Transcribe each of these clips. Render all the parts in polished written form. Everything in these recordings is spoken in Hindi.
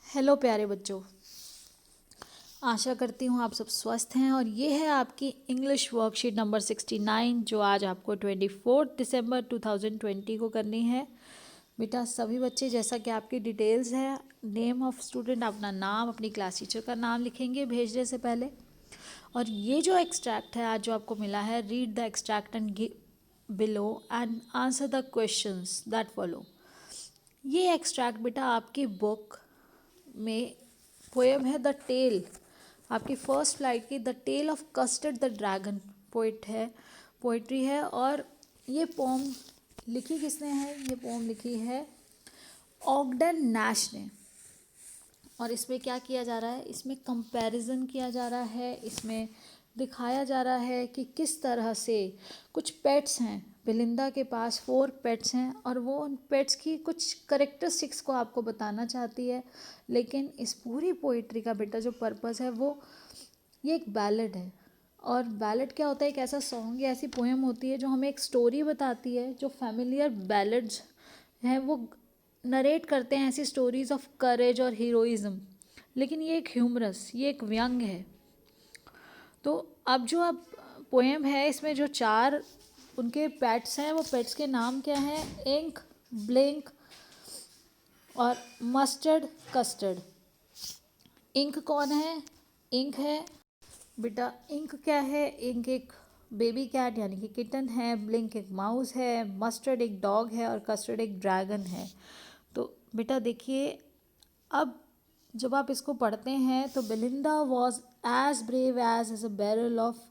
हेलो प्यारे बच्चों, आशा करती हूँ आप सब स्वस्थ हैं। और ये है आपकी इंग्लिश वर्कशीट नंबर 69 जो आज आपको 24 दिसंबर 2020 को करनी है। बेटा सभी बच्चे, जैसा कि आपकी डिटेल्स है, नेम ऑफ स्टूडेंट, अपना नाम, अपनी क्लास टीचर का नाम लिखेंगे भेजने से पहले। और ये जो एक्सट्रैक्ट है आज जो आपको मिला है, read the extract and below and answer the questions that follow. ये एक्सट्रैक्ट बेटा आपकी बुक में पोएम है द टेल, आपकी फर्स्ट फ्लाइट की the tale of Custard the dragon poetry है। और ये पोम लिखी किसने है? ये पोम लिखी है ऑगडन नैश ने। और इसमें क्या किया जा रहा है? इसमें कंपैरिजन किया जा रहा है, इसमें दिखाया जा रहा है कि किस तरह से कुछ पेट्स हैं। बेलिंदा के पास 4 पेट्स हैं और वो उन पेट्स की कुछ करेक्टरिस्टिक्स को आपको बताना चाहती है। लेकिन इस पूरी पोइट्री का बेटा जो पर्पस है वो ये एक बैलेड है। और बैलेड क्या होता है? एक ऐसा सॉन्ग या ऐसी पोएम होती है जो हमें एक स्टोरी बताती है। जो फैमिलियर बैलेड्स हैं वो नरेट करते हैं ऐसी स्टोरीज ऑफ करेज और हीरोइज्म, लेकिन ये एक ह्यूमरस, ये एक व्यंग है। तो अब जो अब पोएम है इसमें जो 4 उनके पेट्स हैं, वो पेट्स के नाम क्या हैं? इंक, ब्लिंक और मस्टर्ड, कस्टर्ड। इंक कौन है? इंक है बेटा, इंक क्या है? इंक एक बेबी कैट यानी कि किटन है, ब्लिंक एक माउस है, मस्टर्ड एक डॉग है और कस्टर्ड एक ड्रैगन है। तो बेटा देखिए, अब जब आप इसको पढ़ते हैं तो Belinda was as brave as a barrel of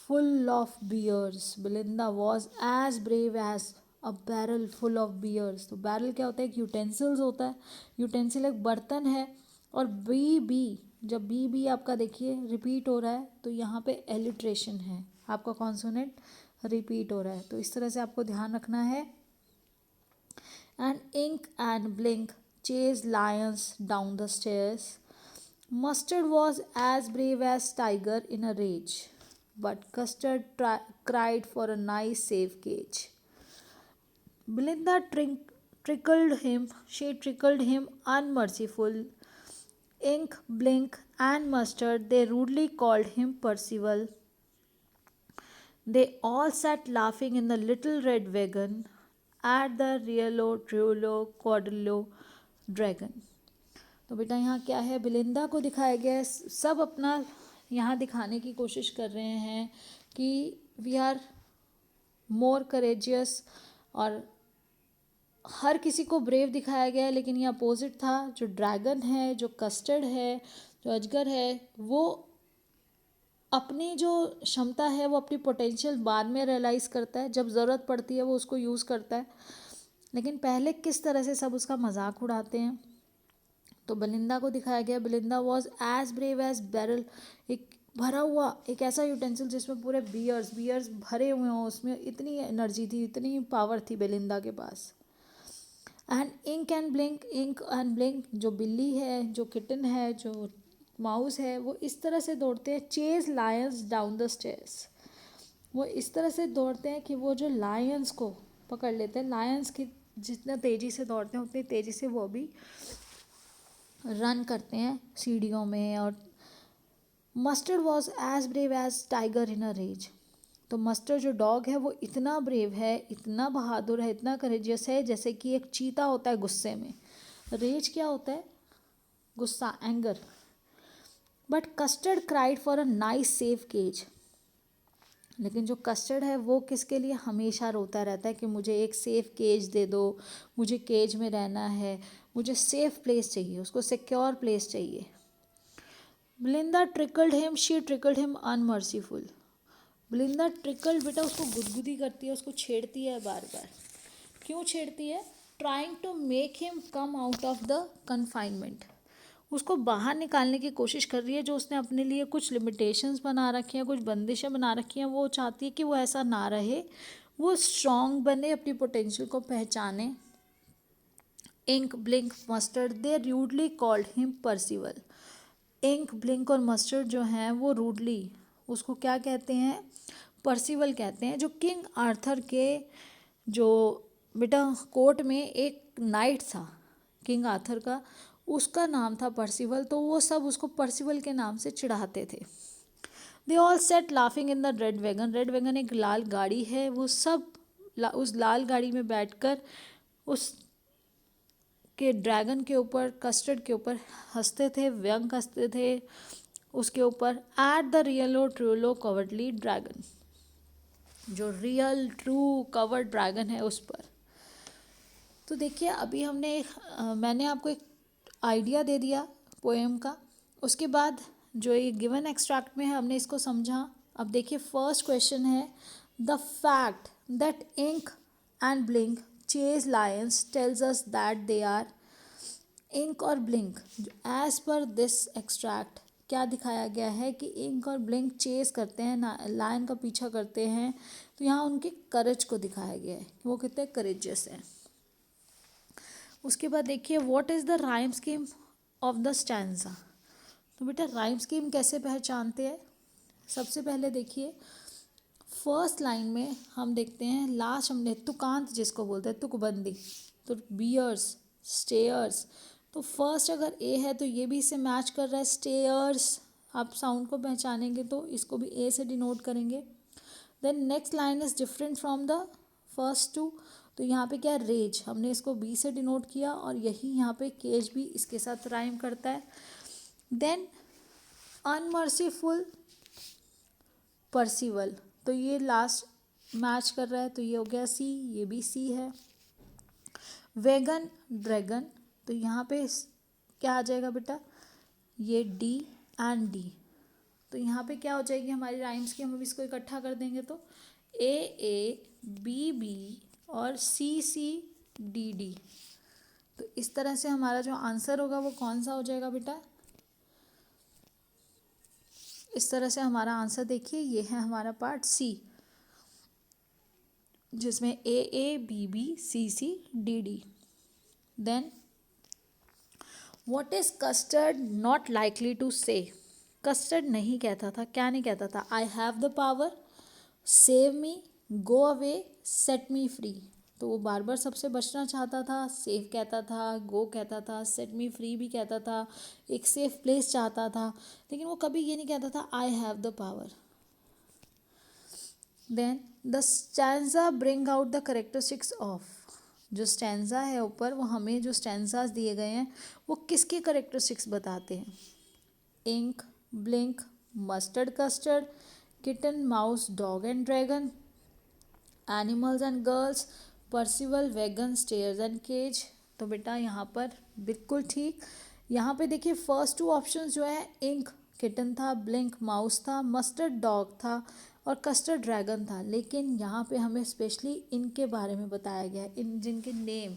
full of beers. Belinda was as brave as a barrel full of beers. तो बैरल क्या होता है? एक यूटेंसिल्स होता है, यूटेंसिल एक बर्तन है। और बी जब बी आपका देखिए रिपीट हो रहा है तो यहाँ पे एलिट्रेशन है, आपका कॉन्सोनेंट रिपीट हो रहा है। तो इस तरह से आपको ध्यान रखना है। And Ink and Blink chase lions down the stairs. Mustard was as brave as tiger in a rage, but Custard cried for a nice safe cage. Belinda trickled him unmerciful. Ink, Blink, and Mustard, they rudely called him Percival. They all sat laughing in the little red wagon at the Riolo, Trulo, Quadrillo dragon. तो बेटा यहाँ क्या है? बिलिंदा को दिखाया गया है, सब अपना यहाँ दिखाने की कोशिश कर रहे हैं कि वी आर मोर करेजियस। और हर किसी को ब्रेव दिखाया गया है, लेकिन ये अपोजिट था। जो ड्रैगन है, जो कस्टर्ड है, जो अजगर है, वो अपनी जो क्षमता है, वो अपनी पोटेंशियल बाद में रियलाइज़ करता है। जब ज़रूरत पड़ती है वो उसको यूज़ करता है, लेकिन पहले किस तरह से सब उसका मजाक उड़ाते हैं। तो बेलिंदा को दिखाया गया, Belinda was as brave as barrel, एक भरा हुआ एक ऐसा यूटेंसिल जिसमें पूरे बियर्स भरे हुए हों, उसमें इतनी एनर्जी थी, इतनी पावर थी बेलिंदा के पास। एंड इंक एंड ब्लिंक, जो बिल्ली है, जो किटन है, जो माउस है, वो इस तरह से दौड़ते हैं। Chase lions down the stairs, वो इस तरह से दौड़ते हैं कि वो जो लायंस को पकड़ लेते हैं। लायंस की जितना तेज़ी से दौड़ते हैं उतनी तेज़ी से वो भी रन करते हैं सीढ़ियों में। और Mustard was as brave as tiger in a rage, तो मस्टर्ड जो डॉग है वो इतना ब्रेव है, इतना बहादुर है, इतना करेजियस है जैसे कि एक चीता होता है गुस्से में। रेज क्या होता है? गुस्सा, anger. But Custard cried for a nice safe cage, लेकिन जो कस्टर्ड है वो किसके लिए हमेशा रोता रहता है कि मुझे एक सेफ केज दे दो, मुझे केज में रहना है, मुझे सेफ प्लेस चाहिए, उसको सिक्योर प्लेस चाहिए। बिलिंदा शी ट्रिकल्ड हिम अनमर्सीफुल। बिलिंदा ट्रिकल्ड, बेटा उसको गुदगुदी करती है, उसको छेड़ती है बार बार। क्यों छेड़ती है? Trying to make him come out of the confinement, उसको बाहर निकालने की कोशिश कर रही है। जो उसने अपने लिए कुछ लिमिटेशंस बना रखी हैं, कुछ बंदिशें बना रखी हैं, वो चाहती है कि वो ऐसा ना रहे, वो स्ट्रॉन्ग बने, अपनी पोटेंशियल को पहचाने। Ink, Blink, Mustard, they rudely called him Percival. Ink, Blink और मस्टर्ड जो हैं वो रूडली उसको क्या कहते हैं? परसिवल कहते हैं। जो किंग आर्थर के जो बेटा कोर्ट में एक नाइट था किंग आर्थर का, उसका नाम था परसिवल, तो वो सब उसको परसिवल के नाम से चिढ़ाते थे। They all set laughing in the red wagon, red wagon एक लाल गाड़ी है, वो सब उस लाल गाड़ी में बैठकर उस के ड्रैगन के ऊपर, कस्टर्ड के ऊपर हंसते थे, व्यंग हंसते थे उसके ऊपर। एट द रियलो ट्रूलो कवर्डली ड्रैगन, जो रियल ट्रू कवर्ड ड्रैगन है उस पर। तो देखिए अभी मैंने आपको एक आइडिया दे दिया पोएम का, उसके बाद जो ये गिवन एक्सट्रैक्ट में है हमने इसको समझा। अब देखिए फर्स्ट क्वेश्चन है, the fact that Ink and Blink chase lions tells us that they are Ink और Blink. As per this extract क्या दिखाया गया है कि इंक और ब्लिंक चेज करते हैं, लायन का पीछा करते हैं, तो यहाँ उनके करेज को दिखाया गया है कि वो कितने करेजियस हैं। उसके बाद देखिए what is the rhyme scheme of the stanza. तो बेटा राइम स्कीम कैसे पहचानते हैं, सबसे पहले देखिए फर्स्ट लाइन में हम देखते हैं, लास्ट हमने तुकांत जिसको बोलते हैं, तुकबंदी, तो बियर्स, स्टेयर्स, तो फर्स्ट अगर ए है तो ये भी इससे मैच कर रहा है, स्टेयर्स। आप साउंड को पहचानेंगे तो इसको भी ए से डिनोट करेंगे। Then next line is different from the first two, तो यहाँ पे क्या है, रेज, हमने इसको बी से डिनोट किया, और यही यहाँ पे केज भी इसके साथ राइम करता है। देन अनमर्सीफुल परसिवल, तो ये लास्ट मैच कर रहा है, तो ये हो गया सी, ये भी सी है। वेगन ड्रैगन, तो यहाँ पे क्या आ जाएगा बेटा, ये डी एंड डी, तो यहाँ पे क्या हो जाएगी हमारी राइम्स की, हम अब इसको इकट्ठा कर देंगे तो ए ए बी बी और सी सी डी डी। तो इस तरह से हमारा जो आंसर होगा वो कौन सा हो जाएगा बेटा, इस तरह से हमारा आंसर देखिए ये है हमारा पार्ट सी, जिसमें A A B B C C D D. Then what is Custard not likely to say, Custard नहीं कहता था, क्या नहीं कहता था, I have the power, save me, go away, set me free. तो वो बार बार सबसे बचना चाहता था, सेव कहता था, गो कहता था, सेट मी फ्री भी कहता था, एक सेफ प्लेस चाहता था, लेकिन वो कभी ये नहीं कहता था I have the power. Then the stanza bring out the characteristics of, जो स्टैंजा है ऊपर वो हमें जो स्टैंजाज दिए गए हैं वो किसके करेक्टरिस्टिक्स बताते हैं, Ink, Blink, Mustard Custard, kitten, mouse, dog and dragon, animals and girls, Percival, wagon, stairs and cage. तो बेटा यहाँ पर बिल्कुल ठीक, यहाँ पे देखिए फर्स्ट टू ऑप्शंस जो है, इंक किटन था, ब्लिंक माउस था, मस्टर्ड डॉग था और कस्टर्ड ड्रैगन था, लेकिन यहाँ पे हमें स्पेशली इनके बारे में बताया गया है, इन जिनके नेम,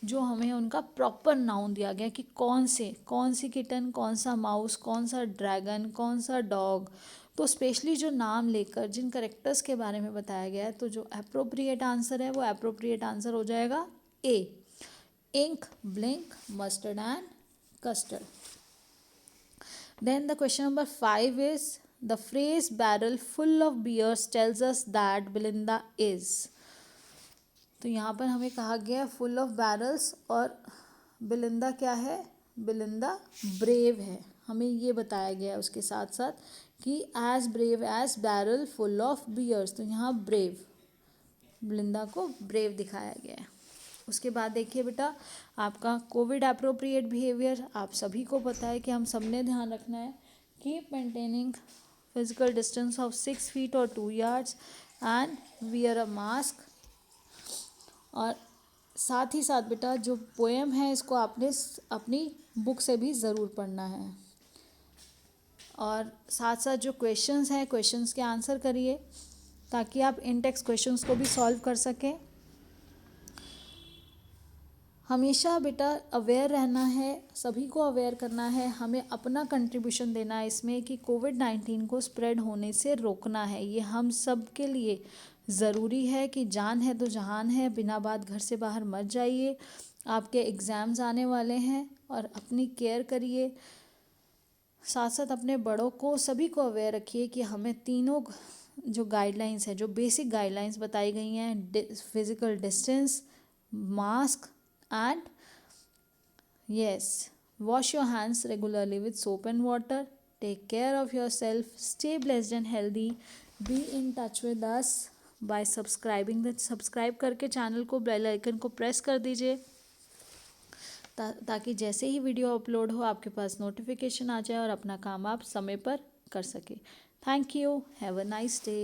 जो हमें उनका प्रॉपर नाउन दिया गया कि कौन सी किटन, कौन सा माउस, कौन सा ड्रैगन, कौन सा डॉग। तो स्पेशली जो नाम लेकर जिन करेक्टर्स के बारे में बताया गया है, तो जो अप्रोप्रिएट आंसर है वो अप्रोप्रिएट आंसर हो जाएगा A, Ink, Blink, Mustard and Custard. Then the question number 5 is, the phrase barrel full of beers tells us that Belinda is। तो यहाँ पर हमें कहा गया फुल ऑफ बैरल्स, और बिलिंदा क्या है, बिलिंदा ब्रेव है, हमें ये बताया गया है उसके साथ साथ कि as brave as barrel full of beers, तो यहाँ ब्रेव, बिलिंदा को ब्रेव दिखाया गया है। उसके बाद देखिए बेटा आपका कोविड अप्रोप्रिएट बिहेवियर, आप सभी को पता है कि हम सब ने ध्यान रखना है, keep maintaining physical distance of 6 feet और 2 yards and wear a mask. और साथ ही साथ बेटा जो पोएम है इसको आपने अपनी बुक से भी ज़रूर पढ़ना है, और साथ साथ जो क्वेश्चंस हैं क्वेश्चंस के आंसर करिए ताकि आप इन टेक्स्ट क्वेश्चंस को भी सॉल्व कर सकें। हमेशा बेटा अवेयर रहना है, सभी को अवेयर करना है, हमें अपना कंट्रीब्यूशन देना है इसमें कि कोविड-19 को स्प्रेड होने से रोकना है, ये हम सब के लिए ज़रूरी है कि जान है तो जहान है, बिना बात घर से बाहर मत जाइए, आपके एग्ज़ाम्स आने वाले हैं और अपनी केयर करिए, साथ साथ अपने बड़ों को सभी को अवेयर रखिए कि हमें तीनों जो गाइडलाइंस है, जो बेसिक गाइडलाइंस बताई गई हैं, physical distance, mask and yes Wash your hands regularly with soap and water. Take care of yourself. Stay blessed and healthy. Be in touch with us by subscribe करके चैनल को बेल आइकन को प्रेस कर दीजिए ताकि जैसे ही वीडियो अपलोड हो आपके पास नोटिफिकेशन आ जाए और अपना काम आप समय पर कर सके। Thank you. Have a nice day.